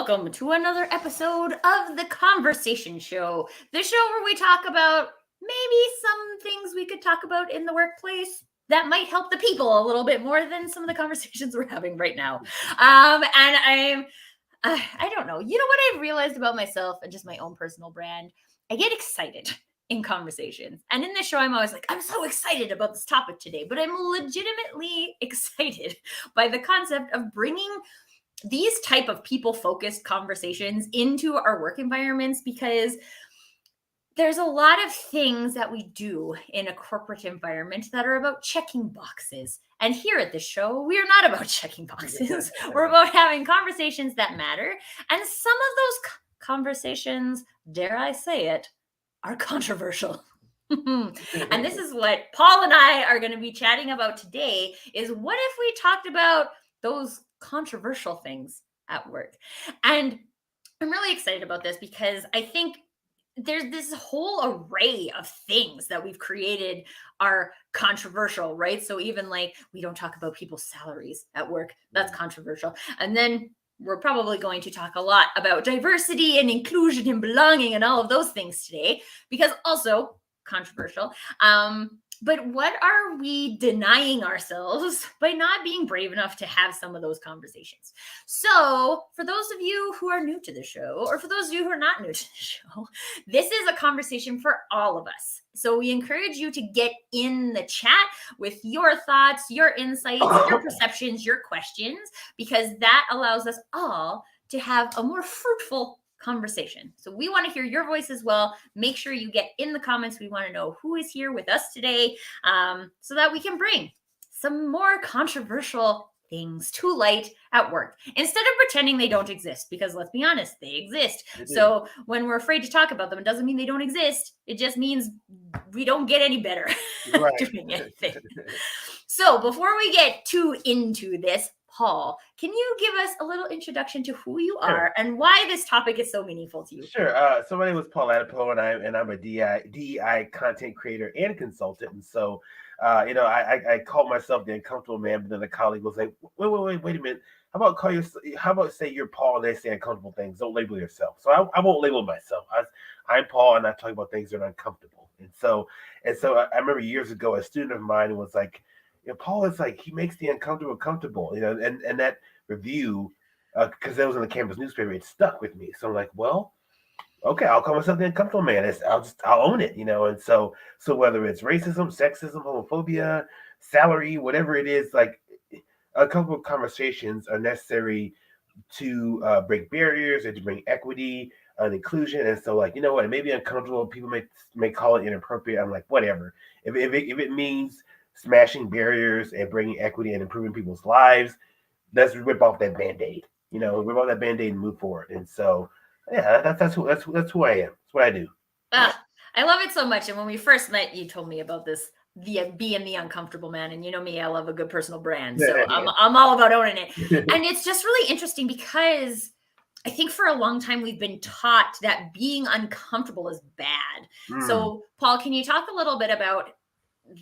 welcome to another episode of The Conversation Show, the show where we talk about maybe some things we could talk about in the workplace that might help the people a little bit more than some of the conversations we're having right now. I don't know. You know what I've realized about myself and just my own personal brand? I get excited in conversations. And in this show, I'm always like, I'm so excited about this topic today, but I'm legitimately excited by the concept of bringing these type of people-focused conversations into our work environments, because there's a lot of things that we do in a corporate environment that are about checking boxes. And here at the show, we are not about checking boxes. We're about having conversations that matter. And some of those conversations, dare I say it, are controversial. And this is what Paul and I are going to be chatting about today, is what if we talked about those controversial things at work? And I'm really excited about this because I think there's this whole array of things that we've created are controversial, right? So even like, we don't talk about people's salaries at work. That's controversial. And then we're probably going to talk a lot about diversity and inclusion and belonging and all of those things today, because also controversial. But what are we denying ourselves by not being brave enough to have some of those conversations? So for those of you who are new to the show, or for those of you who are not new to the show, this is a conversation for all of us. So we encourage you to get in the chat with your thoughts, your insights, your perceptions, your questions, because that allows us all to have a more fruitful conversation. So we want to hear your voice as well. Make sure you get in the comments. We want to know who is here with us today, so that we can bring some more controversial things to light at work instead of pretending they don't exist, because let's be honest, they exist. So when we're afraid to talk about them, it doesn't mean they don't exist. It just means we don't get any better at doing anything. So before we get too into this, Paul, can you give us a little introduction to who you are and why this topic is so meaningful to you? Sure. So my name is Paul Ladipo, and I'm a DEI content creator and consultant. And so, I call myself the uncomfortable man, but then a colleague was like, wait a minute. How about say you're Paul and they say uncomfortable things? Don't label yourself. So I won't label myself. I'm Paul, and I talk about things that are uncomfortable. And so I remember years ago, a student of mine was like, Paul is like, he makes the uncomfortable comfortable, and that review, because that was in the campus newspaper, it stuck with me. So I'm like, well, okay, I'll call myself the uncomfortable man. I'll own it, And so whether it's racism, sexism, homophobia, salary, whatever it is, like, uncomfortable conversations are necessary to break barriers and to bring equity and inclusion. And so, like, you know what, it may be uncomfortable. People may call it inappropriate. I'm like, whatever. If it means smashing barriers and bringing equity and improving people's lives, let's rip off that Band-Aid. Rip off that Band-Aid and move forward. And so, yeah, that's who I am. That's what I do. I love it so much. And when we first met, you told me about this, being the uncomfortable man. And you know me, I love a good personal brand. So I'm all about owning it. And it's just really interesting because I think for a long time we've been taught that being uncomfortable is bad. So Paul, can you talk a little bit about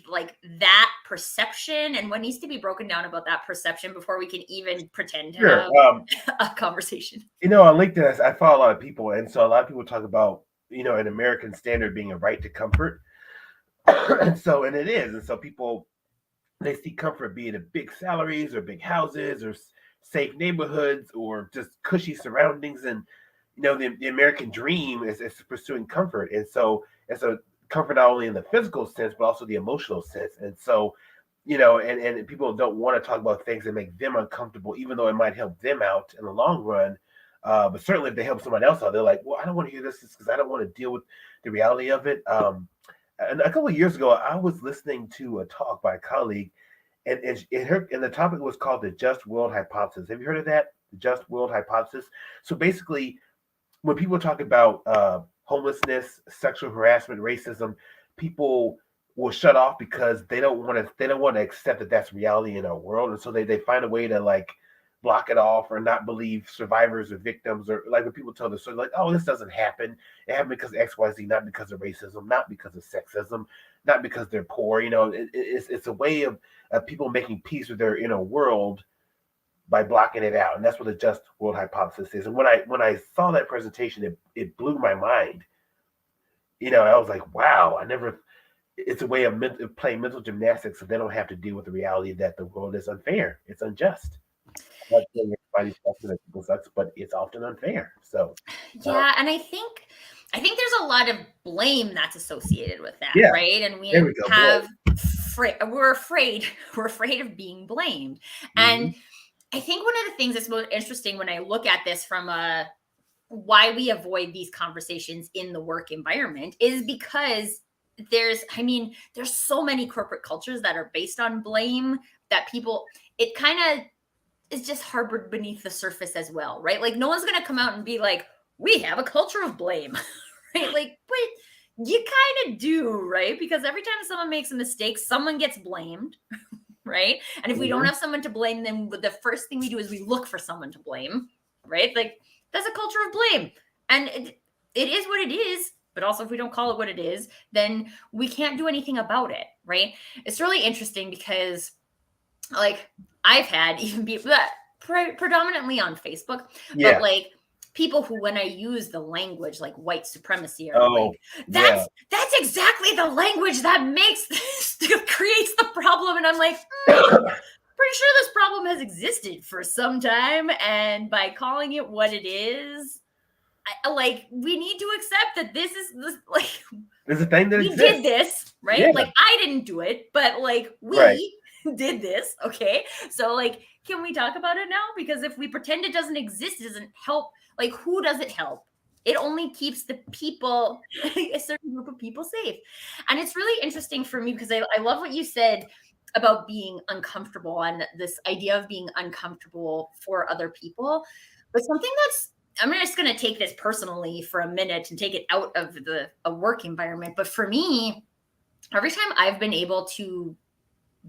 like that perception and what needs to be broken down about that perception before we can even pretend to have a conversation? On LinkedIn, I follow a lot of people, and so a lot of people talk about an American standard being a right to comfort, and it is, and so people, they see comfort being in big salaries or big houses or safe neighborhoods or just cushy surroundings, and the American dream is pursuing comfort, and so comfort not only in the physical sense but also the emotional sense. And so and people don't want to talk about things that make them uncomfortable, even though it might help them out in the long run. But certainly if they help somebody else out, they're like, well, I don't want to hear this because I don't want to deal with the reality of it. And a couple of years ago, I was listening to a talk by a colleague, and the topic was called the Just World Hypothesis. Have you heard of that? The Just World Hypothesis. So basically, when people talk about homelessness, sexual harassment, racism, people will shut off because they don't want to accept that that's reality in our world, and so they find a way to like block it off or not believe survivors or victims, or like when people tell the story, like, oh, this doesn't happen. It happened because of XYZ, not because of racism, not because of sexism, not because they're poor. It's a way of people making peace with their inner world by blocking it out. And that's what the just world hypothesis is. And when I saw that presentation, it blew my mind. I was like, wow, I never. It's a way of playing mental gymnastics, so they don't have to deal with the reality that the world is unfair. It's unjust. I'm not saying everybody sucks and people sucks, but it's often unfair. So yeah, and I think there's a lot of blame that's associated with that, yeah, right? And there we we go. have we're afraid of being blamed. Mm-hmm. And I think one of the things that's most interesting when I look at this from a why we avoid these conversations in the work environment is because there's so many corporate cultures that are based on blame that people, it kind of is just harbored beneath the surface as well, right? Like no one's going to come out and be like, we have a culture of blame, right? Like, but you kind of do, right? Because every time someone makes a mistake, someone gets blamed, right? And if we don't have someone to blame, then the first thing we do is we look for someone to blame, right? Like that's a culture of blame. And it is what it is. But also, if we don't call it what it is, then we can't do anything about it, right? It's really interesting because, like, I've had even people that predominantly on Facebook, Yeah. but like people who, when I use the language like white supremacy, are Oh, like, that's exactly the language that makes this creates the problem, and I'm like, pretty sure this problem has existed for some time, and by calling it what it is, we need to accept that this like there's a thing that we exists. did this, right? Yeah. Like I didn't do it, but like we Right. did this. Okay. So like, can we talk about it now? Because if we pretend it doesn't exist, it doesn't help. Like who does it help? It only keeps the people, a certain group of people safe. And it's really interesting for me because I love what you said about being uncomfortable and this idea of being uncomfortable for other people. But something I'm just going to take this personally for a minute and take it out of a work environment. But for me, every time I've been able to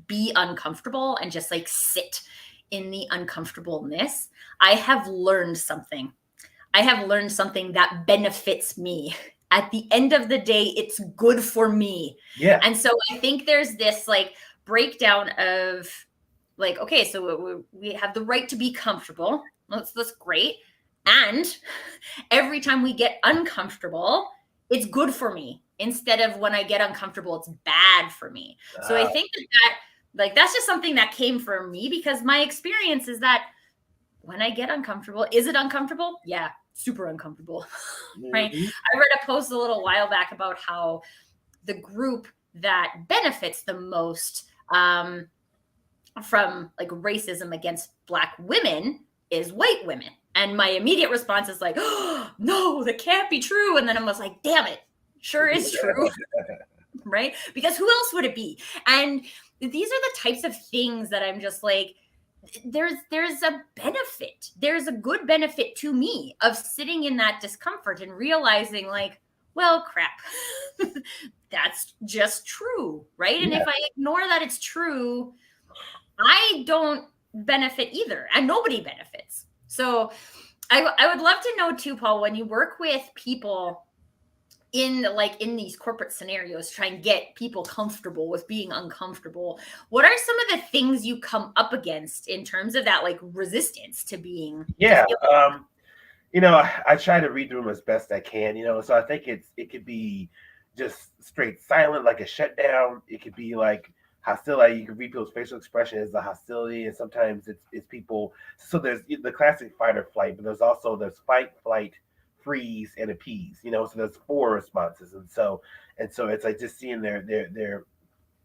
be uncomfortable and just like sit in the uncomfortableness, I have learned something. I have learned something that benefits me. At the end of the day, it's good for me. Yeah. And so I think there's this like breakdown of like, okay, so we have the right to be comfortable. That's great. And every time we get uncomfortable, it's good for me. Instead of when I get uncomfortable, it's bad for me. So I think that's just something that came from me because my experience is that when I get uncomfortable, is it uncomfortable? Yeah, super uncomfortable, right? I read a post a little while back about how the group that benefits the most from like racism against Black women is white women. And my immediate response is like, oh, no, that can't be true. And then I was like, damn it, sure is true. Right? Because who else would it be? And these are the types of things that I'm just like, there's a benefit. There's a good benefit to me of sitting in that discomfort and realizing like, well, crap, that's just true. Right. Yeah. And if I ignore that it's true, I don't benefit either. And nobody benefits. So I would love to know too, Paul, when you work with people in these corporate scenarios, try and get people comfortable with being uncomfortable, what are some of the things you come up against in terms of that like resistance to being I try to read the room as best I can, so I think it could be just straight silent, like a shutdown. It could be like hostility. You can read people's facial expression as a hostility, and sometimes it's people. So there's the classic fight or flight, but there's fight, flight, freeze, and appease. So there's 4 responses, and so it's like just seeing their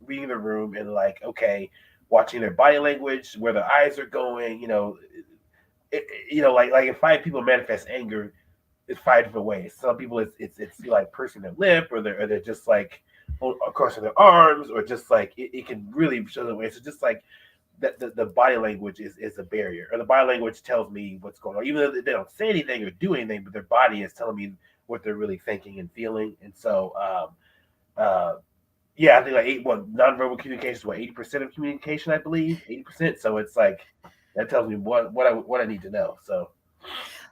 reading the room and like, okay, watching their body language, where their eyes are going. Like if 5 people manifest anger, it's 5 different ways. Some people it's like pursing their lip, or they're just like crossing their arms, or just like it can really show the way. So just like the body language is a barrier, or the body language tells me what's going on, even though they don't say anything or do anything, but their body is telling me what they're really thinking and feeling. And so I think like nonverbal communication is 80% of communication, I believe 80%. So it's like that tells me what I need to know. So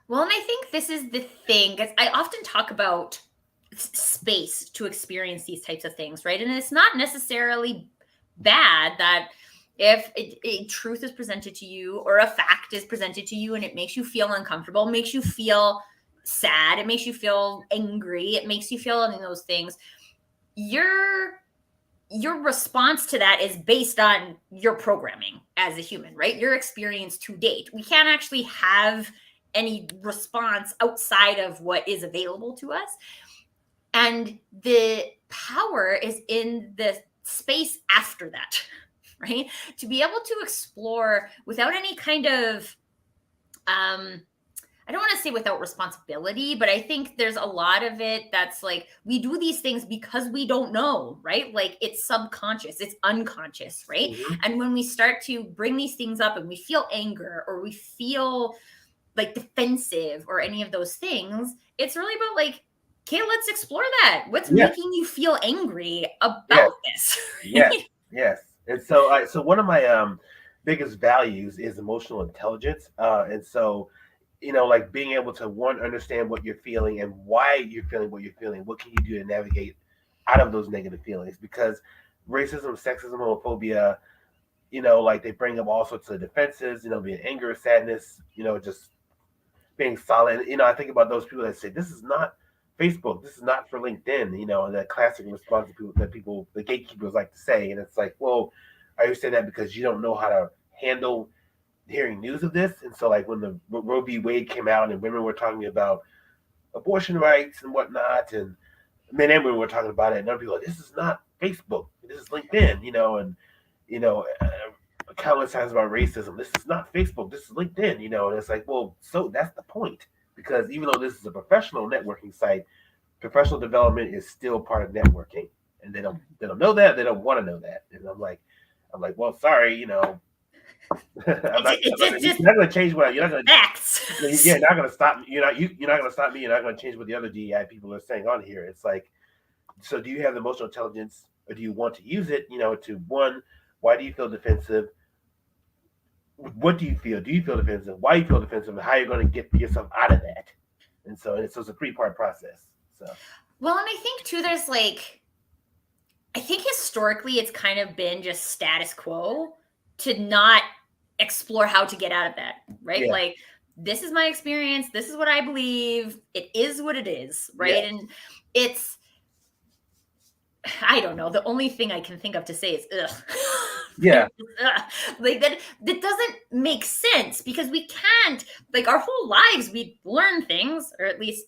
well, and I think this is the thing, because I often talk about space to experience these types of things, right? And it's not necessarily bad that If a truth is presented to you or a fact is presented to you and it makes you feel uncomfortable, makes you feel sad, it makes you feel angry, it makes you feel any of those things, your response to that is based on your programming as a human, right? Your experience to date. We can't actually have any response outside of what is available to us. And the power is in the space after that, right? To be able to explore without any kind of I don't want to say without responsibility, but I think there's a lot of it that's like we do these things because we don't know, right? Like it's subconscious, it's unconscious, right? Mhm. And when we start to bring these things up and we feel anger or we feel like defensive or any of those things, it's really about like, okay, let's explore that. What's Yeah. making you feel angry about Yes. this? Yes. Yes. And so one of my biggest values is emotional intelligence. And so, like being able to one understand what you're feeling and why you're feeling what you're feeling. What can you do to navigate out of those negative feelings? Because racism, sexism, homophobia, like they bring up all sorts of defenses. Being anger, sadness. Just being solid. I think about those people that say this is not Facebook, this is not for LinkedIn. And that classic response that people, the gatekeepers, like to say, and it's like, well, are you saying that because you don't know how to handle hearing news of this? And so, like when the Roe v. Wade came out and women were talking about abortion rights and whatnot, and men and women were talking about it, and other people were like, this is not Facebook, this is LinkedIn. And you know. Countless times about racism. This is not Facebook. This is LinkedIn. And it's like, well, so that's the point. Because even though this is a professional networking site, professional development is still part of networking, and they don't know that. They don't want to know that. And I'm like, well, sorry. It's You're not going to change what you're not going to. facts. You're not going to stop me. You're not going to stop me. You're not going to change what the other DEI people are saying on here. It's like, so do you have the emotional intelligence, or do you want to use it? To one, why do you feel defensive? What do you feel? Do you feel defensive? Why you feel defensive? And how you're going to get yourself out of that? And so it's a 3-part process. So Well, and I think too, there's like, I think historically it's kind of been just status quo to not explore how to get out of that, right? yeah, Like, this is my experience. This is what I believe. It is what it is, right? yeah, And it's, I don't know. The only thing I can think of to say is ugh. yeah, Ugh. Like that doesn't make sense because we can't, like, our whole lives we learn things, or at least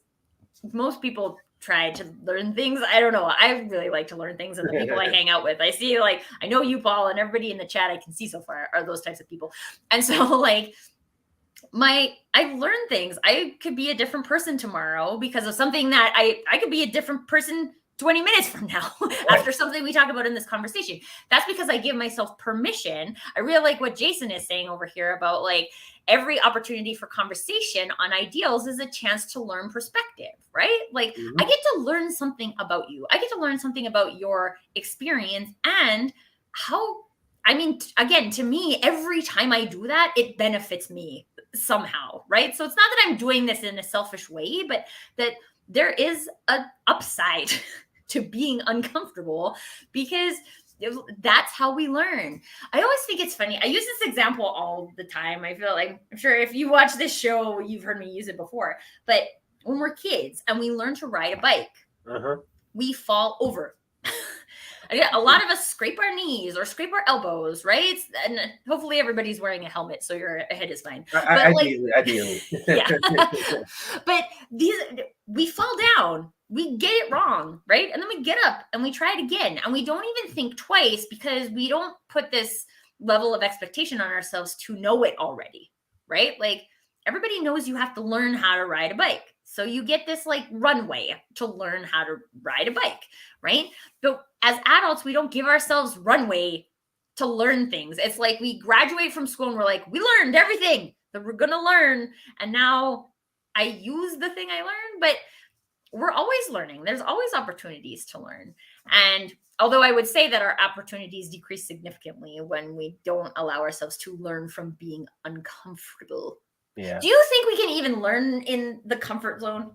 most people try to learn things. I don't know. I really like to learn things, and the people I hang out with, I see, like, I know you, Paul, and everybody in the chat I can see so far are those types of people. And so, like, I've learned things. I could be a different person tomorrow because of something that I could be a different person 20 minutes from now after something we talk about in this conversation. That's because I give myself permission. I really like what Jason is saying over here about, like, every opportunity for conversation on ideals is a chance to learn perspective, right? Like, I mm-hmm. get to learn something about you. I get to learn something about your experience and how, I mean, again, to me, every time I do that, it benefits me somehow, right? So it's not that I'm doing this in a selfish way, but that there is an upside to being uncomfortable because that's how we learn. I always think it's funny. I use this example all the time. I feel like, I'm sure if you watch this show, you've heard me use it before. But when we're kids and we learn to ride a bike, we fall over. A lot of us scrape our knees or scrape our elbows, right? And hopefully everybody's wearing a helmet, so your head is fine. But like, Ideally. yeah. But we fall down, we get it wrong, right? And then we get up and we try it again, and we don't even think twice because we don't put this level of expectation on ourselves to know it already, right? Like, everybody knows you have to learn how to ride a bike. So you get this like runway to learn how to ride a bike, right? But as adults, we don't give ourselves runway to learn things. It's like we graduate from school and we're like, we learned everything that we're going to learn. And now I use the thing I learned, but we're always learning. There's always opportunities to learn. And although I would say that our opportunities decrease significantly when we don't allow ourselves to learn from being uncomfortable. Yeah. Do you think we can even learn in the comfort zone,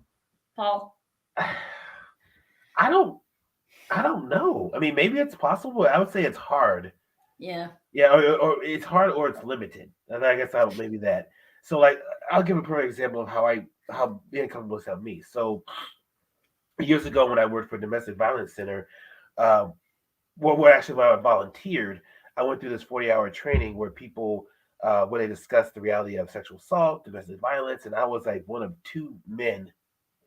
Paul? I don't know. I mean, maybe it's possible. I would say it's hard. Yeah. Yeah, or it's hard or it's limited. And I guess I'll maybe that. So like I'll give a perfect example of how being comfortable has helped me. So years ago when I worked for a domestic violence center, uh, well, actually when I volunteered, I went through this 40-hour training where people where they discussed the reality of sexual assault, domestic violence, and I was like one of two men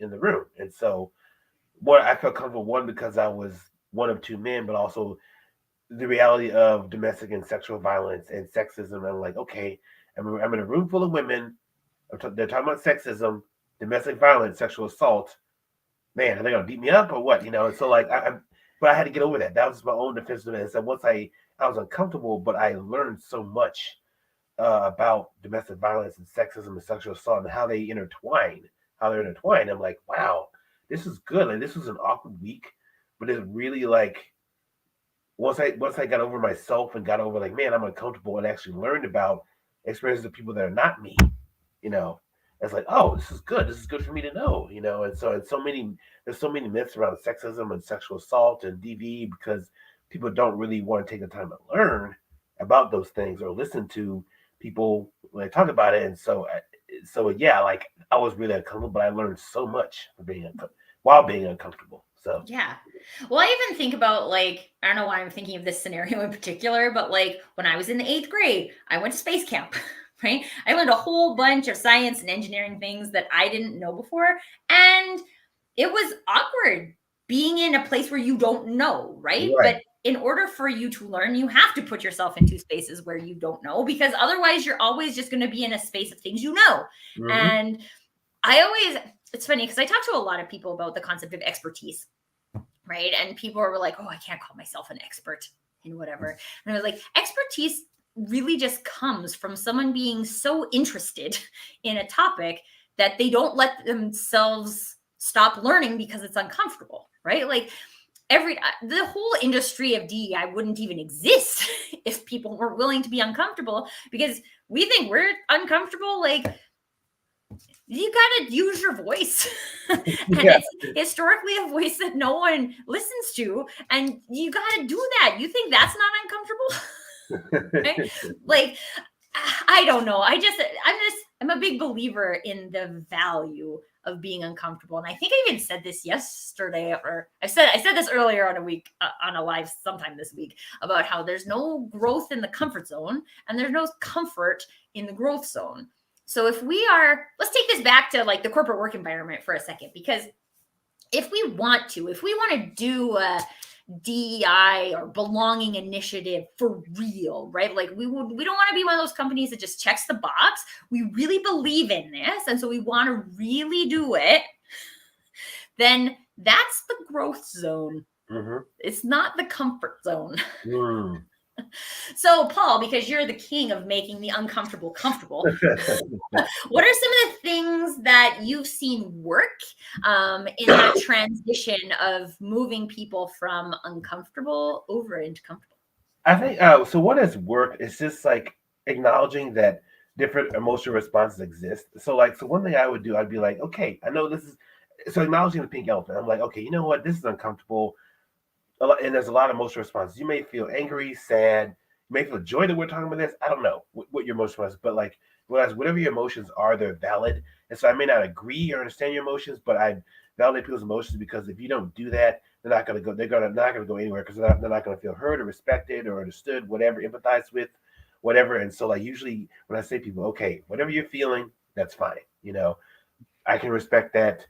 in the room. And so what I felt comfortable one because I was one of two men, but also the reality of domestic and sexual violence and sexism. I'm like, okay, I'm in a room full of women. They're talking about sexism, domestic violence, sexual assault. Man, are they gonna beat me up or what? And so like but I had to get over that. That was my own defensiveness. And once I was uncomfortable, but I learned so much about domestic violence and sexism and sexual assault and how they intertwine, how they're intertwined. I'm like, wow, this is good. Like this was an awkward week, but it's really like once I got over myself and got over like, man, I'm uncomfortable and actually learned about experiences of people that are not me, you know, it's like, oh, this is good. This is good for me to know, And so there's so many myths around sexism and sexual assault and DV because people don't really want to take the time to learn about those things or listen to people when they talk about it. And so yeah, like I was really uncomfortable, but I learned so much for while being uncomfortable. So Yeah. Well, I even think about like, I don't know why I'm thinking of this scenario in particular, but like when I was in the 8th grade, I went to space camp, right? I learned a whole bunch of science and engineering things that I didn't know before. And it was awkward being in a place where you don't know, right? right. But in order for you to learn, you have to put yourself into spaces where you don't know, because otherwise you're always just going to be in a space of things you know. Mm-hmm. And it's funny because I talk to a lot of people about the concept of expertise, right? And people were like, oh, I can't call myself an expert in whatever. And I was like, expertise really just comes from someone being so interested in a topic that they don't let themselves stop learning because it's uncomfortable, right? Like the whole industry of DEI wouldn't even exist if people were willing to be uncomfortable, because we think we're uncomfortable. Like, you got to use your voice. And Yeah. it's historically a voice that no one listens to. And you got to do that. You think that's not uncomfortable? Right? Like, I don't know. I'm a big believer in the value of being uncomfortable. And I think I even said this yesterday, or I said this earlier on a week on a live sometime this week, about how there's no growth in the comfort zone and there's no comfort in the growth zone. So let's take this back to like the corporate work environment for a second, because if we want to do a DEI or belonging initiative for real, right? Like we don't want to be one of those companies that just checks the box. We really believe in this, and so we want to really do it. Then that's the growth zone. Mm-hmm. It's not the comfort zone. Mm. So, Paul, because you're the king of making the uncomfortable comfortable, what are some of the things that you've seen work in that transition of moving people from uncomfortable over into comfortable? I think so. What has worked is just like acknowledging that different emotional responses exist. So one thing I would do, I'd be like, okay, I know this is so acknowledging the pink elephant. I'm like, okay, you know what, this is uncomfortable, and there's a lot of emotional responses. You may feel angry, sad, you may feel joy that we're talking about this. I don't know what your emotion was, but like, whereas whatever your emotions are, they're valid. And so I may not agree or understand your emotions, but I validate people's emotions, because if you don't do that, they're not going to go. Not going to go anywhere, because they're not going to feel heard or respected or understood, whatever, empathized with, whatever. And so like usually when I say to people, okay, whatever you're feeling, that's fine. I can respect that.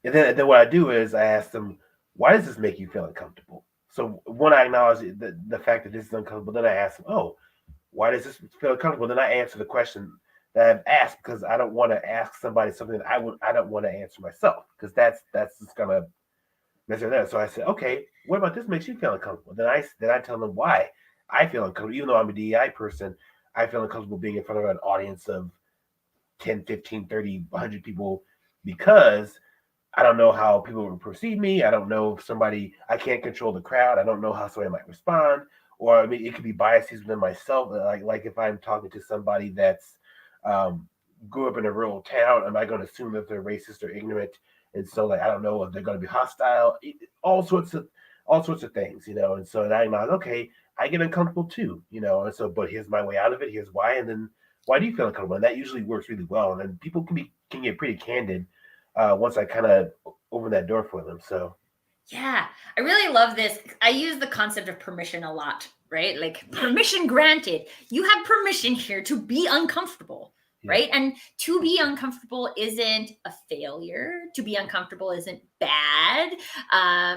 And then what I do is I ask them, why does this make you feel uncomfortable? So when I acknowledge the fact that this is uncomfortable, then I ask them, oh, why does this feel uncomfortable? Then I answer the question that I've asked, because I don't want to ask somebody something that I don't want to answer myself, because that's just gonna mess with that. So I said, okay, what about this makes you feel uncomfortable? Then I tell them why I feel uncomfortable. Even though I'm a DEI person, I feel uncomfortable being in front of an audience of 10, 15, 30, 100 people, because I don't know how people will perceive me. I don't know if I can't control the crowd. I don't know how somebody might respond. Or I mean, it could be biases within myself. Like if I'm talking to somebody that's um, grew up in a rural town, am I going to assume that they're racist or ignorant? And so like I don't know if they're going to be hostile. All sorts of all sorts of things, and so and I'm like, okay, I get uncomfortable too, and so but here's my way out of it, here's why, and then why do you feel uncomfortable? And that usually works really well, and then people can get pretty candid once I kind of open that door for them. So yeah, I really love this. I use the concept of permission a lot, right? Like permission granted. You have permission here to be uncomfortable, right? And to be uncomfortable isn't a failure. To be uncomfortable isn't bad.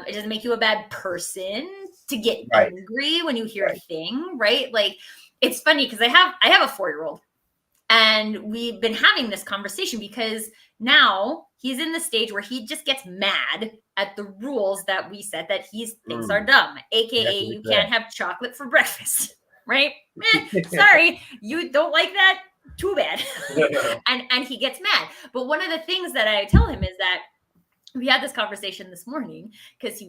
It doesn't make you a bad person to get angry when you hear a thing, right? Like it's funny because I have a 4-year-old. And we've been having this conversation because now he's in the stage where he just gets mad at the rules that we set that he thinks are dumb, aka you can't have chocolate for breakfast, right? Sorry, you don't like that? Too bad. and he gets mad. But one of the things that I tell him is that we had this conversation this morning because he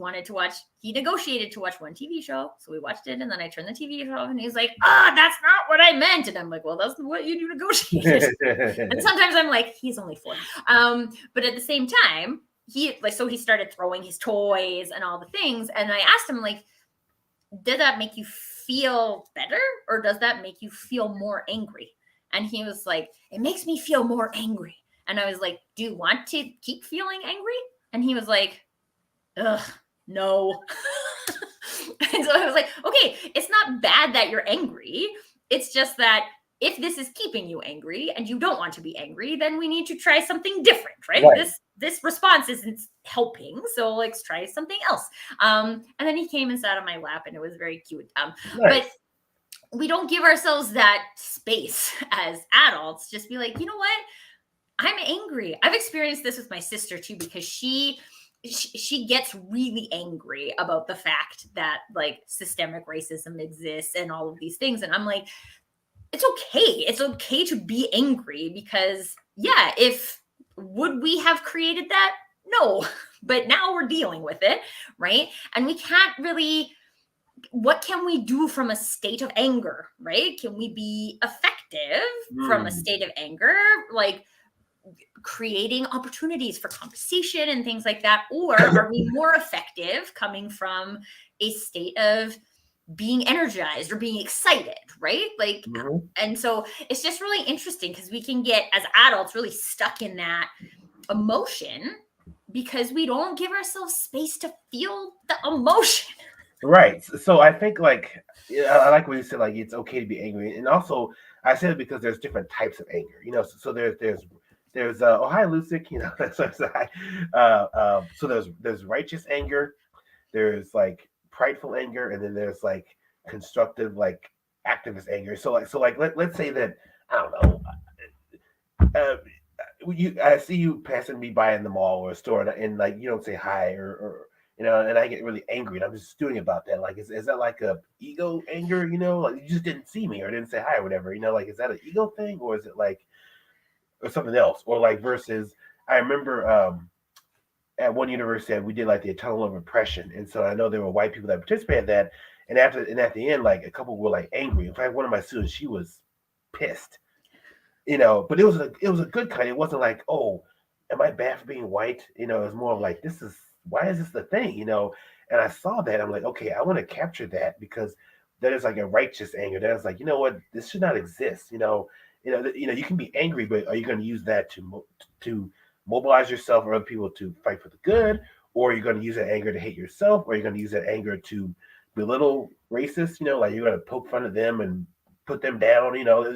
negotiated to watch one TV show. So we watched it and then I turned the TV show off and he's like, that's not what I meant. And I'm like, well, that's what you negotiated. And sometimes I'm like, he's only 4. But at the same time, he started throwing his toys and all the things. And I asked him, like, did that make you feel better or does that make you feel more angry? And he was like, it makes me feel more angry. And I was like, do you want to keep feeling angry? And he was like, ugh, no. And so I was like, okay, it's not bad that you're angry. It's just that if this is keeping you angry and you don't want to be angry, then we need to try something different, right? This response isn't helping. So let's try something else. And then he came and sat on my lap and it was very cute. But we don't give ourselves that space as adults. Just be like, you know what? I'm angry. I've experienced this with my sister too, because she gets really angry about the fact that like systemic racism exists and all of these things. And I'm like, it's okay. It's okay to be angry because would we have created that? No, but now we're dealing with it, right? And we can't really, what can we do from a state of anger, right? Can we be effective from a state of anger? Like, creating opportunities for conversation and things like that? Or are we more effective coming from a state of being energized or being excited, right? Like, and so it's just really interesting because we can get, as adults, really stuck in that emotion because we don't give ourselves space to feel the emotion. Right. So I think I like what you said, like it's okay to be angry. And also I said it because there's different types of anger, so there's oh, hi Lucic, so there's righteous anger, there's like prideful anger, and then there's like constructive, like activist anger. So let's say that, I don't know, I see you passing me by in the mall or a store and like you don't say hi or and I get really angry and I'm just stewing about that. Like, is that like a ego anger, like you just didn't see me or didn't say hi or whatever, like, is that an ego thing or is it like, or something else? Or like versus, I remember at one university we did like the tunnel of oppression, and so I know there were white people that participated in that, and at the end, like a couple were like angry. In fact, one of my students, she was pissed, but it was a good kind. It wasn't like, oh, am I bad for being white? It was more of like, why is this the thing? And I saw that, I'm like, okay, I want to capture that because that is like a righteous anger. That is like, you know what, this should not exist. You can be angry, but are you going to use that to mobilize yourself or other people to fight for the good, or are you going to use that anger to hate yourself, or are you going to use that anger to belittle racists? Like you're going to poke fun of them and put them down.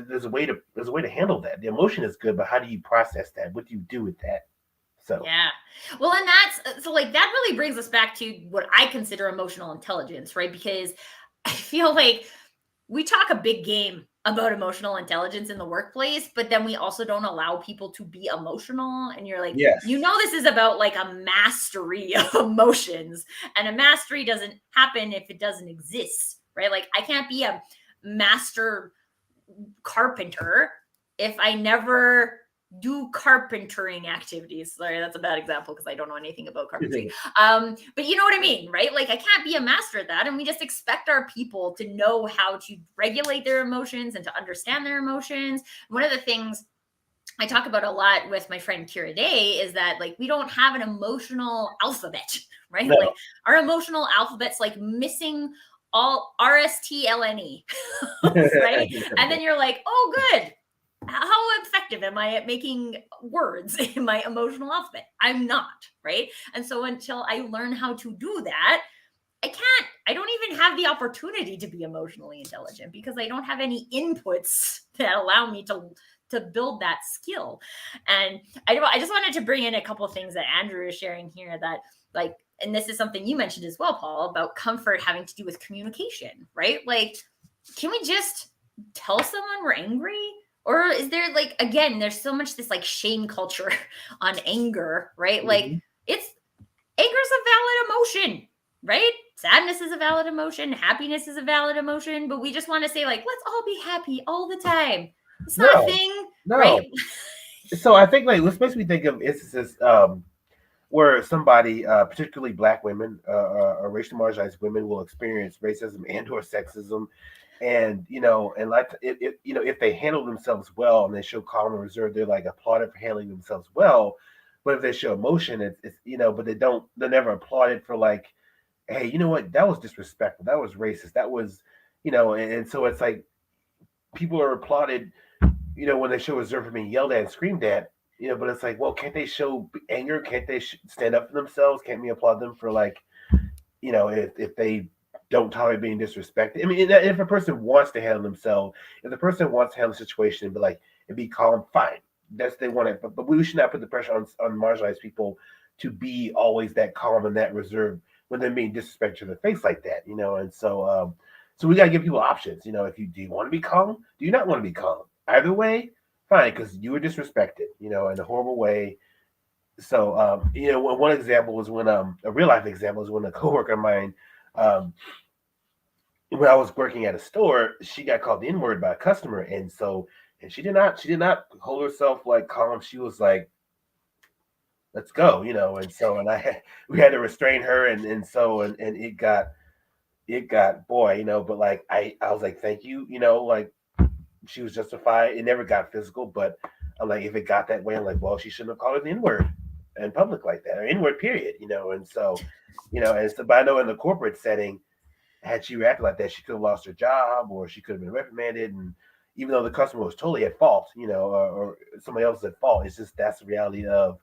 There's a way to handle that. The emotion is good, but how do you process that? What do you do with that? So yeah, well, and that's so like that really brings us back to what I consider emotional intelligence, right? Because I feel like we talk a big game about emotional intelligence in the workplace, but then we also don't allow people to be emotional. And you're like, yes, this is about like a mastery of emotions, and a mastery doesn't happen if it doesn't exist, right? Like I can't be a master carpenter if I never do carpentering activities. Sorry, that's a bad example because I don't know anything about carpentry. But you know what I mean, right? Like I can't be a master at that. And we just expect our people to know how to regulate their emotions and to understand their emotions. One of the things I talk about a lot with my friend Kira Day is that like we don't have an emotional alphabet, right? No. Like our emotional alphabet's like missing all RSTLNE, right? And then you're like, oh, good. How effective am I at making words in my emotional alphabet? I'm not, right? And so until I learn how to do that, I don't even have the opportunity to be emotionally intelligent because I don't have any inputs that allow me to build that skill. And I just wanted to bring in a couple of things that Andrew is sharing here that like, and this is something you mentioned as well, Paul, about comfort having to do with communication, right? Like, can we just tell someone we're angry? Or is there like, again, there's so much this like shame culture on anger, right? Like it's anger is a valid emotion, right? Sadness is a valid emotion. Happiness is a valid emotion. But we just want to say, like, let's all be happy all the time. It's not a thing, right? So I think like let's basically think of instances where somebody, particularly Black women or racially marginalized women, will experience racism and/or sexism, and and like if they handle themselves well and they show calm and reserve, they're like applauded for handling themselves well. But if they show emotion, it's but they're never applauded for like, hey, you know what, that was disrespectful, that was racist, that was, and so it's like people are applauded, when they show reserve for being yelled at and screamed at, but it's like, well, can't they show anger? Can't they stand up for themselves? Can't we applaud them for like, if they don't tolerate being disrespected? I mean, if a person wants to handle themselves, if the person wants to handle the situation and be like, and be calm, fine. That's they want it, but we should not put the pressure on marginalized people to be always that calm and that reserved when they're being disrespected to their face like that, and so we gotta give people options. If you do you want to be calm, do you not want to be calm? Either way, fine, because you were disrespected, in a horrible way. So, one example was when a real life example is when a coworker of mine, um, when I was working at a store, she got called the N word by a customer, and she did not hold herself like calm. She was like, "Let's go," and we had to restrain her, and it got boy, but like I was like, thank you, like she was justified. It never got physical, but I'm like, if it got that way, I'm like, well, she shouldn't have called it the N word in public like that, or N word period, but I know in the corporate setting, had she reacted like that, she could have lost her job or she could have been reprimanded. And even though the customer was totally at fault, or somebody else is at fault, it's just that's the reality of.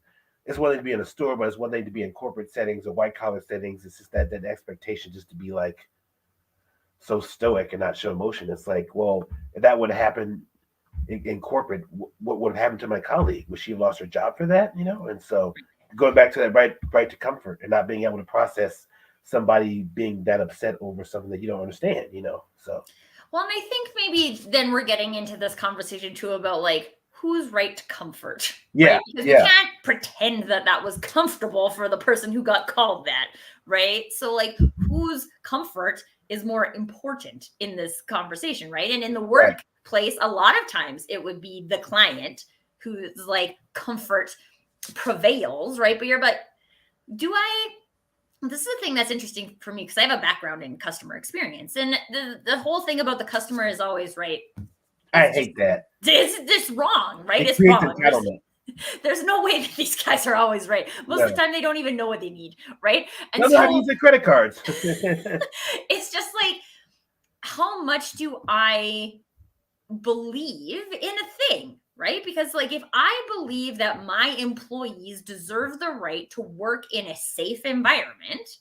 It's one thing to be in a store, but it's one thing to be in corporate settings or white collar settings. It's just that expectation just to be like so stoic and not show emotion. It's like, well, if that would have happened in corporate, what would have happened to my colleague? Would she have lost her job for that? And so going back to that right to comfort and not being able to process somebody being that upset over something that you don't understand. So. Well, and I think maybe then we're getting into this conversation too about like who's right to comfort. Yeah. Right? Because we can't pretend that was comfortable for the person who got called that, right? So like whose comfort is more important in this conversation, right? And in the workplace, a lot of times it would be the client who's like comfort prevails, right? But this is the thing that's interesting for me because I have a background in customer experience, and the whole thing about the customer is always right. I hate that. It's just wrong, right? It's wrong. There's no way that these guys are always right. Most of the time, they don't even know what they need, right? And don't know how to use their credit cards. It's just like, how much do I believe in a thing? Right? Because like if I believe that my employees deserve the right to work in a safe environment,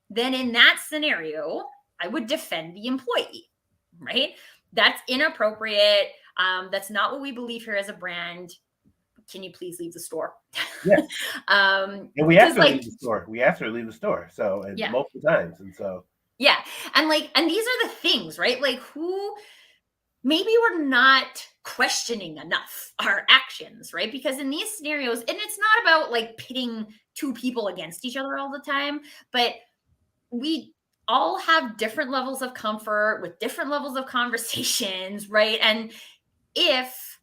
then in that scenario, I would defend the employee, right? That's inappropriate. That's not what we believe here as a brand. Can you please leave the store? Yeah. And we asked her to leave the store. We asked her to leave the store. So multiple times. And so. Yeah. And these are the things, right? Like maybe we're not questioning enough our actions, right? Because in these scenarios, and it's not about like pitting two people against each other all the time, but we all have different levels of comfort with different levels of conversations, right? And if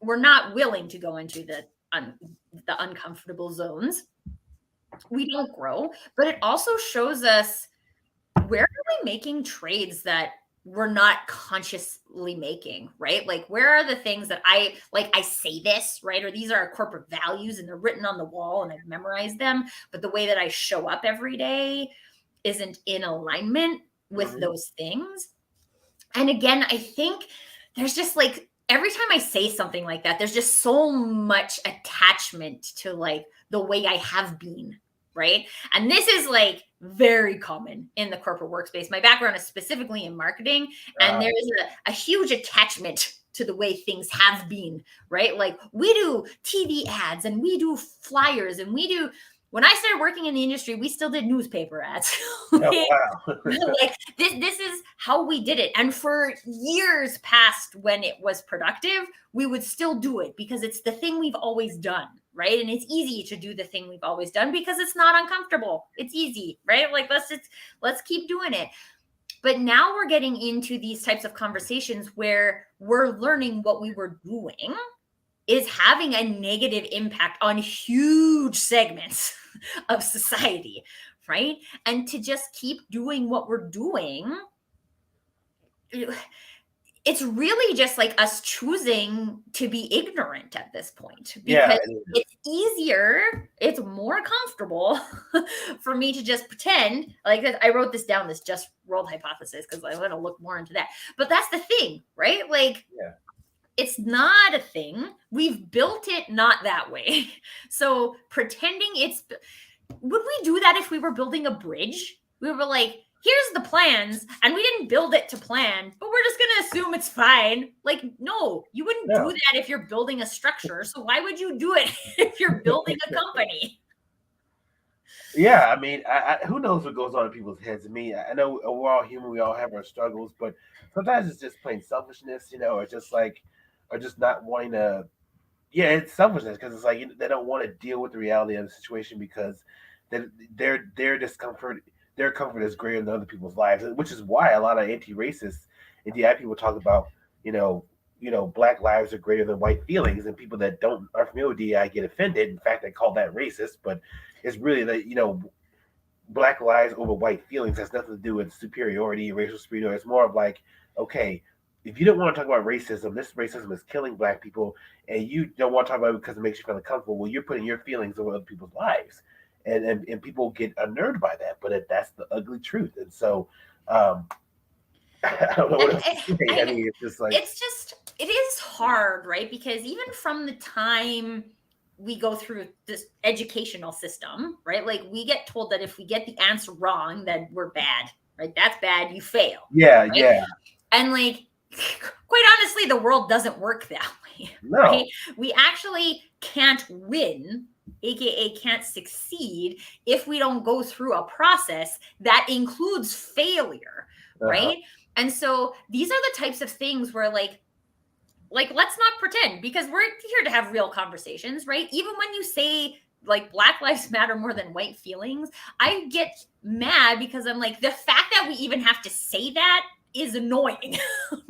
we're not willing to go into the uncomfortable zones, we don't grow. But it also shows us, where are we making trades that we're not consciously making, right? Like, where are the things that I say this, right? Or these are our corporate values and they're written on the wall and I've memorized them, but the way that I show up every day isn't in alignment with those things. And again, I think there's just like, every time I say something like that, there's just so much attachment to like the way I have been, right? And this is like very common in the corporate workspace. My background is specifically in marketing, and there is a huge attachment to the way things have been, right? Like, we do TV ads and we do flyers and we do, when I started working in the industry, we still did newspaper ads. Oh, wow. Like, this is how we did it. And for years past, when it was productive, we would still do it because it's the thing we've always done, right? And it's easy to do the thing we've always done because it's not uncomfortable. It's easy, right? Like, let's keep doing it. But now we're getting into these types of conversations where we're learning what we were doing is having a negative impact on huge segments of society, right? And to just keep doing what we're doing, it's really just like us choosing to be ignorant at this point, because it's easier, it's more comfortable for me to just pretend. Like, I wrote this down, this just world hypothesis, because I want to look more into that. But that's the thing, right? Like, it's not a thing. We've built it not that way. So pretending would we do that if we were building a bridge? We were like, here's the plans, and we didn't build it to plan, but we're just going to assume it's fine. Like, no, you wouldn't do that if you're building a structure. So why would you do it if you're building a company? Yeah, I mean, who knows what goes on in people's heads? I mean, I know we're all human, we all have our struggles, but sometimes it's just plain selfishness, or just not wanting to. Yeah, it's selfishness, because it's like they don't want to deal with the reality of the situation, because their discomfort, their comfort is greater than other people's lives, which is why a lot of anti-racist and DI people talk about, Black lives are greater than white feelings, and people that aren't familiar with DI get offended. In fact, they call that racist, but it's really that Black lives over white feelings has nothing to do with superiority, racial superiority. It's more of like, okay, if you don't want to talk about racism, this racism is killing Black people, and you don't want to talk about it because it makes you feel uncomfortable. Well, you're putting your feelings over other people's lives, and people get unnerved by that. But that's the ugly truth. And so, I don't know what else to say. I mean, it's just like, it is hard, right? Because even from the time we go through this educational system, right? Like, we get told that if we get the answer wrong, then we're bad, right? That's bad. You fail. Yeah, right? yeah. And like, quite honestly, the world doesn't work that way. No. Right? We actually can't win, aka can't succeed, if we don't go through a process that includes failure, right? And so these are the types of things where like let's not pretend, because we're here to have real conversations, right? Even when you say like Black lives matter more than white feelings, I get mad, because I'm like, the fact that we even have to say that is annoying,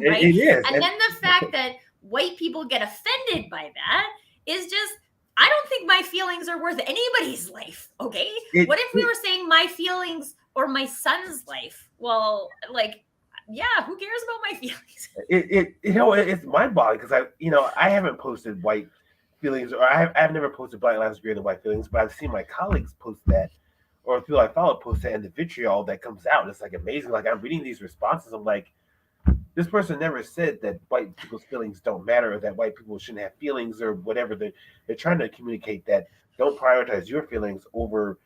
right? It is. And then the fact that white people get offended by that is just, I don't think my feelings are worth anybody's life, okay? What if we were saying my feelings or my son's life? Well, like, yeah, who cares about my feelings? It's mind-boggling, because I haven't posted white feelings, or I've never posted Black lives greater than white feelings, but I've seen my colleagues post that, or people I follow post that, and the vitriol that comes out, it's like amazing. Like, I'm reading these responses, I'm like, this person never said that white people's feelings don't matter, or that white people shouldn't have feelings, or whatever. They're trying to communicate that don't prioritize your feelings over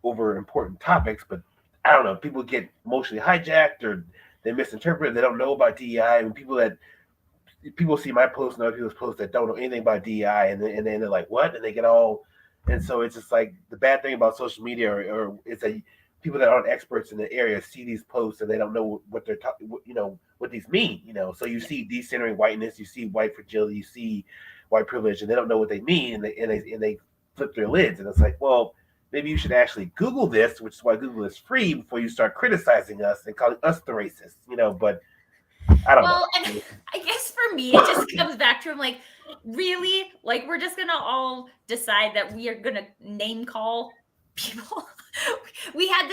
important topics. But I don't know, people get emotionally hijacked, or they misinterpret, they don't know about DEI, and people see my posts and other people's posts that don't know anything about DEI, and then they're like, what? And they get all, and so it's just like, the bad thing about social media, or it's that people that aren't experts in the area see these posts and they don't know what they're talking, what these mean, So you see decentering whiteness, you see white fragility, you see white privilege, and they don't know what they mean, and they flip their lids, and it's like, well, maybe you should actually Google this, which is why Google is free, before you start criticizing us and calling us the racists, But I don't know. And I guess for me, it just comes back to, I'm like, really? Like, we're just gonna all decide that we are gonna name call people? we had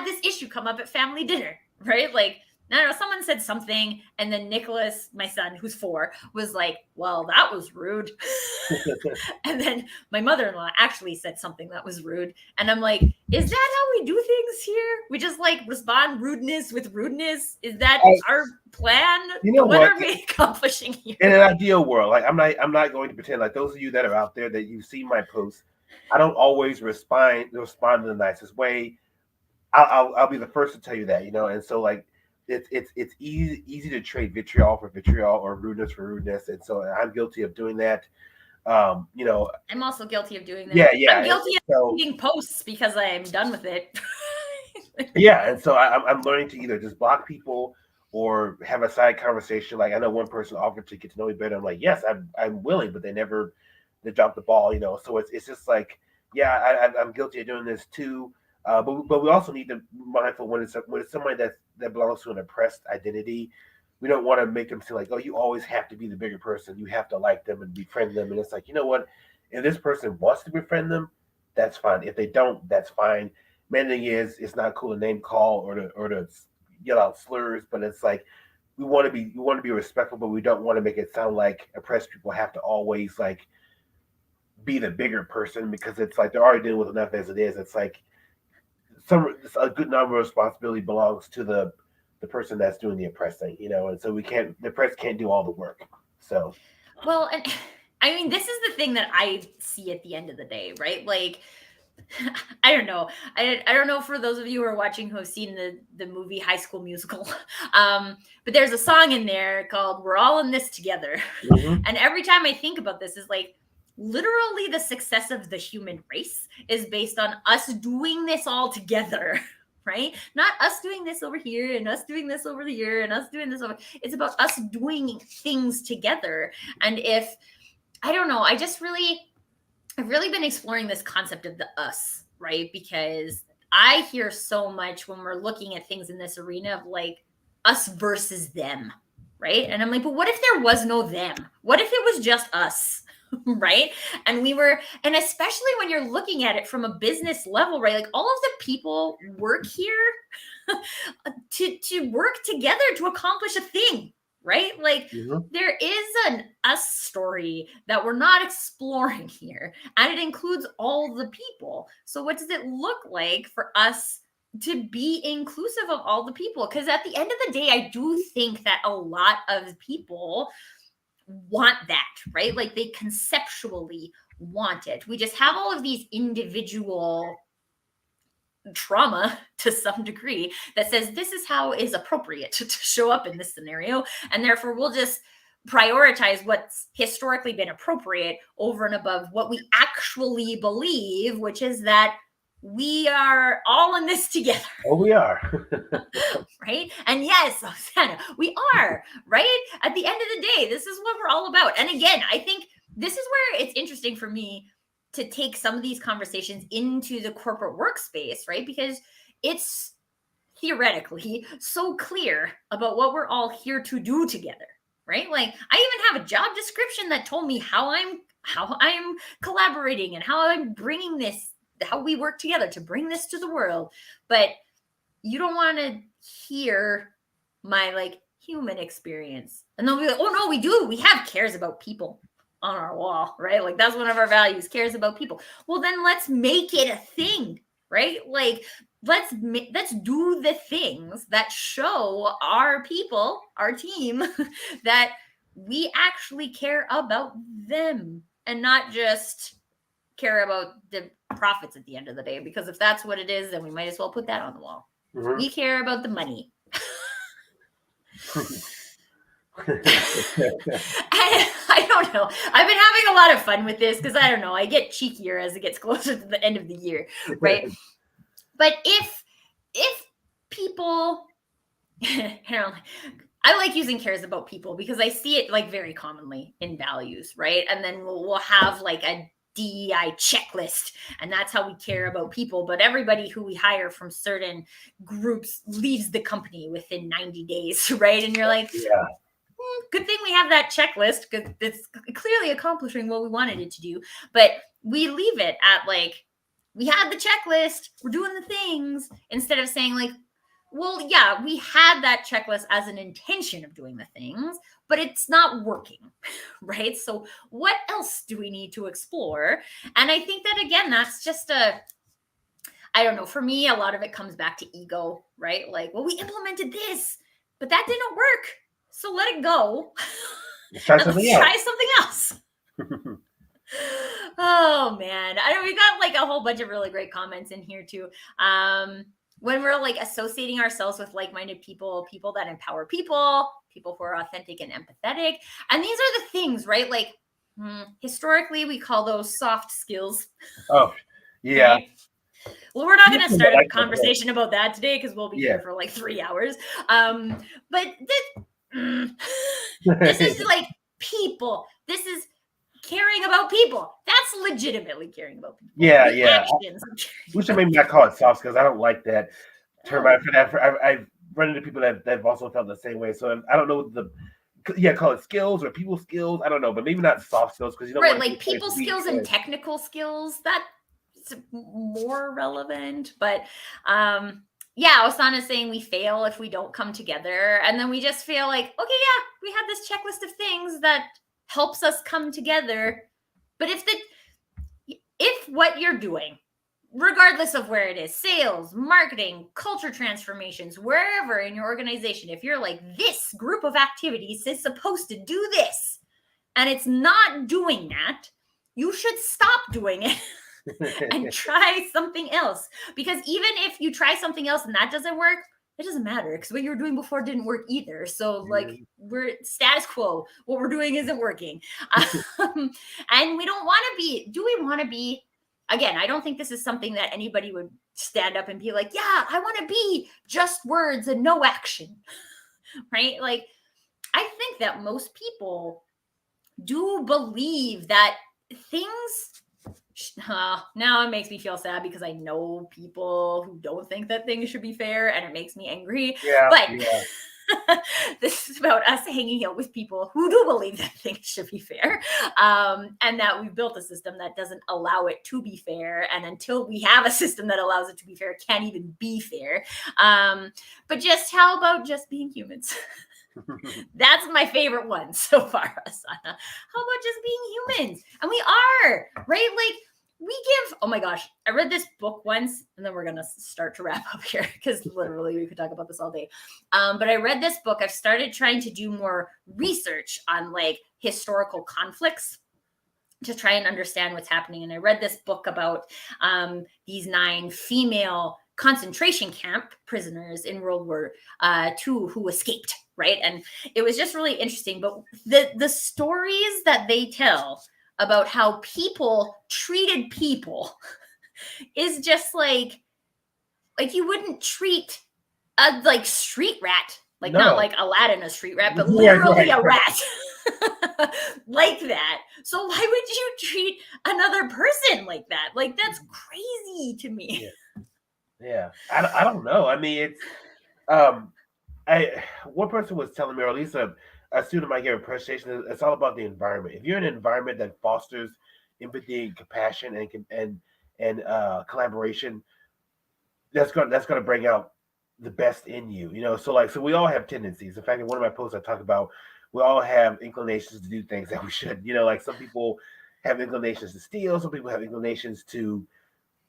this issue come up at family dinner, right? Like, I don't know, someone said something, and then Nicholas, my son, who's 4, was like, well, that was rude. And then my mother-in-law actually said something that was rude. And I'm like, is that how we do things here? We just like respond rudeness with rudeness? Is that our plan? You know what are we accomplishing here? In an ideal world, like I'm not going to pretend, like those of you that are out there that you see my posts, I don't always respond in the nicest way. I'll be the first to tell you that, and so like it's easy to trade vitriol for vitriol or rudeness for rudeness, and so I'm guilty of doing that. I'm also guilty of doing that. Yeah. I'm guilty of reading posts because I'm done with it. Yeah, and so I'm learning to either just block people or have a side conversation. Like I know one person offered to get to know me better. I'm like, yes, I'm willing, but they dropped the ball, So it's just like, yeah, I'm guilty of doing this too. But we also need to be mindful when it's somebody that belongs to an oppressed identity. We don't want to make them feel like, oh, you always have to be the bigger person. You have to like them and befriend them. And it's like, you know what? If this person wants to befriend them, that's fine. If they don't, that's fine. Main thing is, it's not cool to name call or to yell out slurs. But it's like we want to be respectful, but we don't want to make it sound like oppressed people have to always like be the bigger person, because it's like they're already dealing with enough as it is. It's like a good number of responsibility belongs to the person that's doing the oppressing, and so the press can't do all the work. So, well, and I mean, this is the thing that I see at the end of the day, right? Like, I don't know. I don't know for those of you who are watching who have seen the movie High School Musical, but there's a song in there called "We're All in This Together," and every time I think about this, is like, literally the success of the human race is based on us doing this all together, right? Not us doing this over here and us doing this over here and us doing this over. It's about us doing things together. And if, I don't know, I've really been exploring this concept of the us, right? Because I hear so much when we're looking at things in this arena of like us versus them, right? And I'm like, but what if there was no them? What if it was just us? Right? And especially when you're looking at it from a business level, right? Like all of the people work here to work together to accomplish a thing, right? Like there is an us story that we're not exploring here, and it includes all the people. So what does it look like for us to be inclusive of all the people? Because at the end of the day, I do think that a lot of people want that, right? Like they conceptually want it. We just have all of these individual trauma to some degree that says this is how is appropriate to show up in this scenario, and therefore we'll just prioritize what's historically been appropriate over and above what we actually believe, which is that we are all in this together. Oh, we are. Right? And yes, Santa, we are, right? At the end of the day, this is what we're all about. And again, I think this is where it's interesting for me to take some of these conversations into the corporate workspace, right? Because it's theoretically so clear about what we're all here to do together, right? Like I even have a job description that told me how I'm collaborating and how I'm bringing this, how we work together to bring this to the world. But you don't want to hear my like human experience. And they'll be like, oh no, we do. We have cares about people on our wall, right? Like that's one of our values, cares about people. Well, then let's make it a thing, right? Like let's do the things that show our people, our team, that we actually care about them and not just care about the profits at the end of the day. Because if that's what it is, then we might as well put that on the wall. We care about the money. I don't know. I've been having a lot of fun with this because I don't know. I get cheekier as it gets closer to the end of the year, right? But if people, I like using cares about people because I see it like very commonly in values, right? And then we'll have like a DEI checklist, and that's how we care about people. But everybody who we hire from certain groups leaves the company within 90 days, right? And you're like, yeah, good thing we have that checklist because it's clearly accomplishing what we wanted it to do. But we leave it at like, we had the checklist, we're doing the things, instead of saying like, well, yeah, we had that checklist as an intention of doing the things, but it's not working, right? So what else do we need to explore? And I think that, again, that's just I don't know, for me, a lot of it comes back to ego, right? Like, well, we implemented this, but that didn't work. So let it go. Let's try And something let's else. try something else. Oh man, I know we got like a whole bunch of really great comments in here too. When we're like associating ourselves with like-minded people, people that empower people, people who are authentic and empathetic, and these are the things, right? Like historically, we call those soft skills. Oh, yeah. Right? Well, we're not going to People start a like that, conversation about that today because we'll be Yeah. here for like 3 hours. But this is like people. This is caring about people. That's legitimately caring about people. Yeah, The yeah. actions of We should caring maybe not call it soft skills. I don't like that term. No. I've run into people that have also felt the same way. So I don't know call it skills or people skills. I don't know, but maybe not soft skills because you don't Right, want to like people skills and technical skills. That's more relevant. But yeah, Osana's saying we fail if we don't come together. And then we just feel like, okay, yeah, we have this checklist of things that helps us come together. But if what you're doing, regardless of where it is, sales, marketing, culture transformations, wherever in your organization, if you're like, this group of activities is supposed to do this, and it's not doing that, you should stop doing it and try something else. Because even if you try something else and that doesn't work, it doesn't matter because what you were doing before didn't work either. So like we're status quo. What we're doing isn't working. And we don't want to be, do we want to be, again, I don't think this is something that anybody would stand up and be like, yeah, I want to be just words and no action. Right? Like, I think that most people do believe that things now it makes me feel sad because I know people who don't think that things should be fair and it makes me angry. Yeah, but yeah. this is about us hanging out with people who do believe that things should be fair, and that we've built a system that doesn't allow it to be fair, and until we have a system that allows it to be fair, it can't even be fair. But just how about just being humans? That's my favorite one so far, Asana. How about just being humans? And we are, right? Like, we give, oh my gosh, I read this book once, and then we're going to start to wrap up here because literally we could talk about this all day. But I read this book. I've started trying to do more research on like historical conflicts to try and understand what's happening. And I read this book about these 9 female concentration camp prisoners in World War II who escaped, right? And it was just really interesting. But the stories that they tell about how people treated people is just like you wouldn't treat a like street rat, like not like Aladdin a street rat, but literally a rat like that. So why would you treat another person like that? Like, that's crazy to me. Yeah. I don't know. I mean, it's one person was telling me, or at least a student might get appreciation. It's all about the environment. If you're in an environment that fosters empathy, compassion, and collaboration, that's gonna bring out the best in you. You know, so we all have tendencies. In fact, in one of my posts, I talk about we all have inclinations to do things that we should. You know, like some people have inclinations to steal, some people have inclinations to,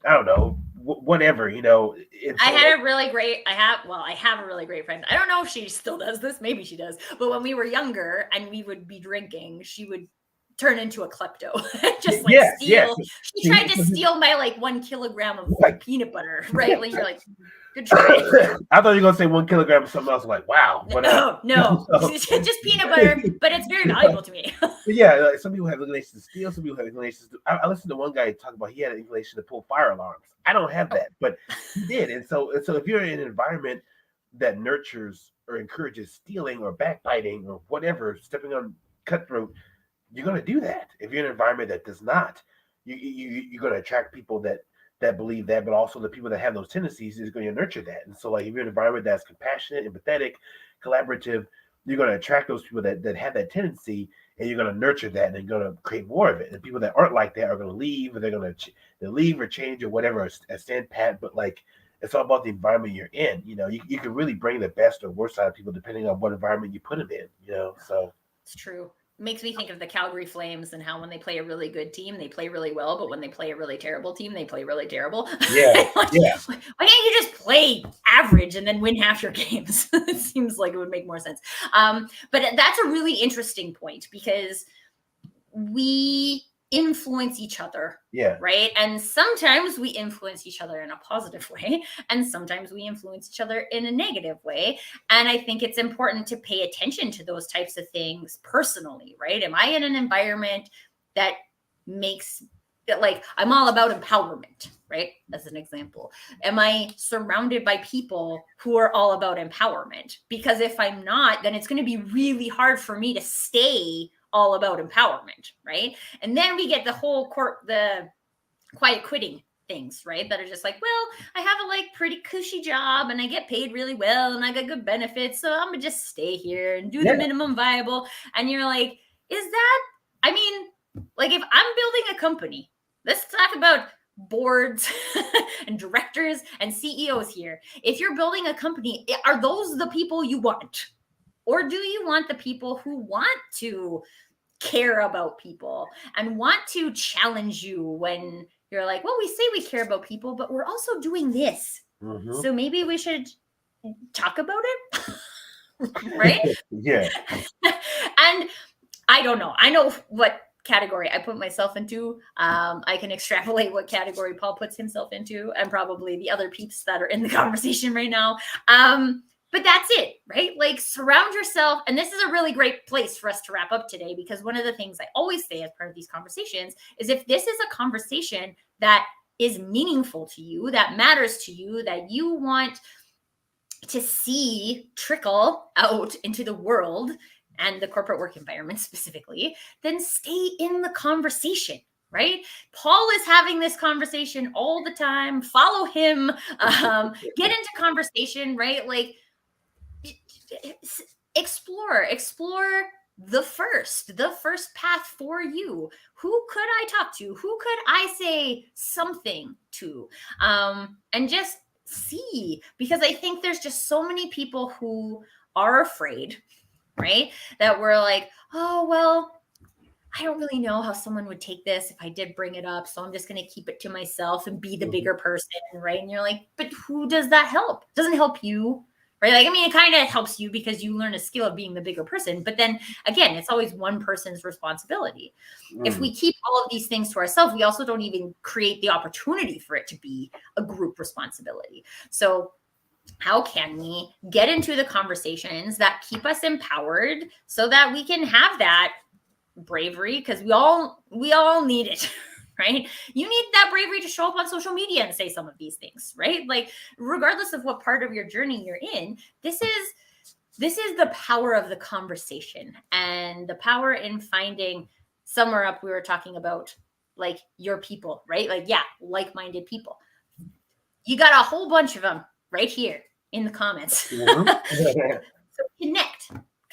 I don't know, whatever, you know. I have a really great friend. I don't know if she still does this. Maybe she does. But when we were younger and we would be drinking, she would turn into a klepto. Just like steal. Yes. She tried to steal my like 1 kilogram of peanut butter, right? Like, you're like, good try. I thought you were going to say 1 kilogram of something else. I'm like, wow. But, no. Just peanut butter, but it's very valuable to me. Yeah, like some people have inclinations to steal, some people have inclinations to. I listened to one guy talk about he had an inclination to pull fire alarms. I don't have that, but he did. And so if you're in an environment that nurtures or encourages stealing or backbiting or whatever, stepping on cutthroat, you're going to do that. If you're in an environment that does not, you're going to attract people that believe that, but also the people that have those tendencies is going to nurture that. And so, like, if you're in an environment that's compassionate, empathetic, collaborative, you're going to attract those people that have that tendency, and you're going to nurture that, and you're going to create more of it. And people that aren't like that are going to leave, or they'll leave or change or whatever, or stand pat. But like, It's all about the environment you're in. You can really bring the best or worst out of people depending on what environment you put them in. So it's true. Makes me think of the Calgary Flames and how when they play a really good team, they play really well, but when they play a really terrible team, they play really terrible. yeah, Like, yeah, why can't you just play average and then win half your games? It seems like it would make more sense. But that's a really interesting point because we influence each other, yeah, right? And sometimes we influence each other in a positive way, and sometimes we influence each other in a negative way. And I think it's important to pay attention to those types of things personally, right? Am I in an environment that makes that, like, I'm all about empowerment, right? As an example, am I surrounded by people who are all about empowerment? Because if I'm not, then it's going to be really hard for me to stay all about empowerment, right? And then we get the quiet quitting things, right? That are just like, well, I have a like pretty cushy job and I get paid really well and I got good benefits, so I'm gonna just stay here and do the minimum viable. And you're like, is that? I mean, like if I'm building a company, let's talk about boards and directors and CEOs here. If you're building a company, are those the people you want? Or do you want the people who want to care about people and want to challenge you when you're like, well, we say we care about people, but we're also doing this. mm-hmm. So maybe we should talk about it. Right? Yeah. And I don't know. I know what category I put myself into. I can extrapolate what category Paul puts himself into and probably the other peeps that are in the conversation right now. But that's it, right? Like surround yourself. And this is a really great place for us to wrap up today, because one of the things I always say as part of these conversations is if this is a conversation that is meaningful to you, that matters to you, that you want to see trickle out into the world and the corporate work environment specifically, then stay in the conversation. Right? Paul is having this conversation all the time. Follow him. Get into conversation, right? Like, explore the first path for you. Who could I talk to? Who could I say something to? And just see, because I think there's just so many people who are afraid, right? That we're like, oh, well, I don't really know how someone would take this if I did bring it up. So I'm just going to keep it to myself and be the bigger person, right? And you're like, but who does that help? It doesn't help you, right? Like, I mean, it kind of helps you because you learn a skill of being the bigger person. But then again, it's always one person's responsibility. If we keep all of these things to ourselves, we also don't even create the opportunity for it to be a group responsibility. So how can we get into the conversations that keep us empowered so that we can have that bravery? Because we all need it. Right? You need that bravery to show up on social media and say some of these things, right? Like, regardless of what part of your journey you're in, this is the power of the conversation and the power in finding somewhere up. We were talking about like your people, right? Like, yeah, like-minded people. You got a whole bunch of them right here in the comments. So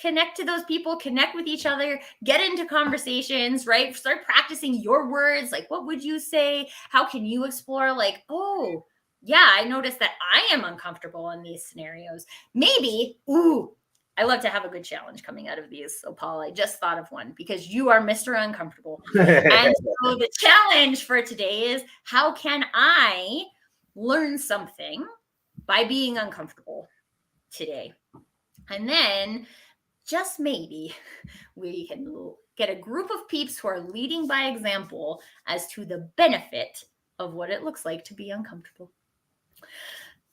connect to those people, connect with each other, get into conversations, right? Start practicing your words. Like, what would you say? How can you explore? Like, oh, yeah, I noticed that I am uncomfortable in these scenarios. Maybe, I love to have a good challenge coming out of these. So, Paul, I just thought of one because you are Mr. Uncomfortable. And so the challenge for today is, how can I learn something by being uncomfortable today? And then just maybe we can get a group of peeps who are leading by example as to the benefit of what it looks like to be uncomfortable.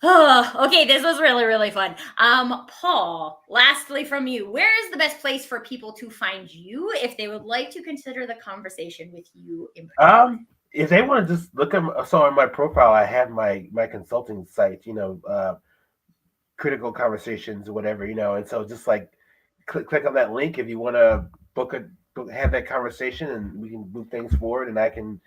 Oh, okay, this was really, really fun. Paul, lastly from you, where is the best place for people to find you if they would like to consider the conversation with you in particular? If they want to just look at so on my profile, I have my consulting site, critical conversations or whatever, and so just like click on that link if you want to have that conversation, and we can move things forward, and I can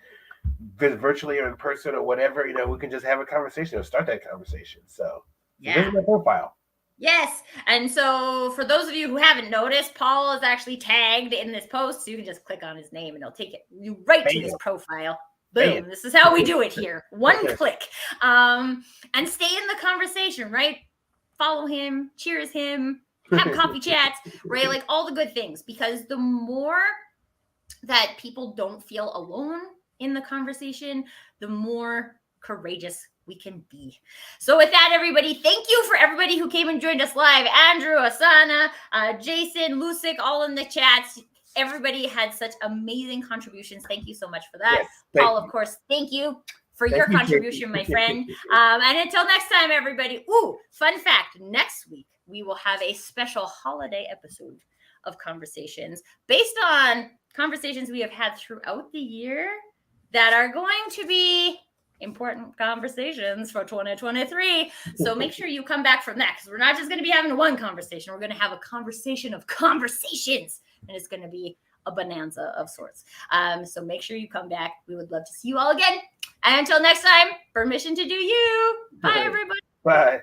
visit virtually or in person or whatever, we can just have a conversation or start that conversation. So visit my profile. Yes. And so for those of you who haven't noticed, Paul is actually tagged in this post. So you can just click on his name and it'll take you right to his profile. Boom. This is how we do it here. One click. And stay in the conversation, right? Follow him, cheers him, have coffee chats, right? Like all the good things, because the more that people don't feel alone in the conversation, the more courageous we can be. So with that, everybody, thank you for everybody who came and joined us live. Andrew, Asana, Jason, Lucic, all in the chats. Everybody had such amazing contributions. Thank you so much for that. Yes, Paul, of course, thank you for your contribution, my friend. And until next time, everybody. Ooh, fun fact, next week, we will have a special holiday episode of Conversations based on conversations we have had throughout the year that are going to be important conversations for 2023. So make sure you come back from that, because we're not just going to be having one conversation. We're going to have a conversation of conversations, and it's going to be a bonanza of sorts. So make sure you come back. We would love to see you all again. And until next time, permission to do you. Bye, everybody. Bye.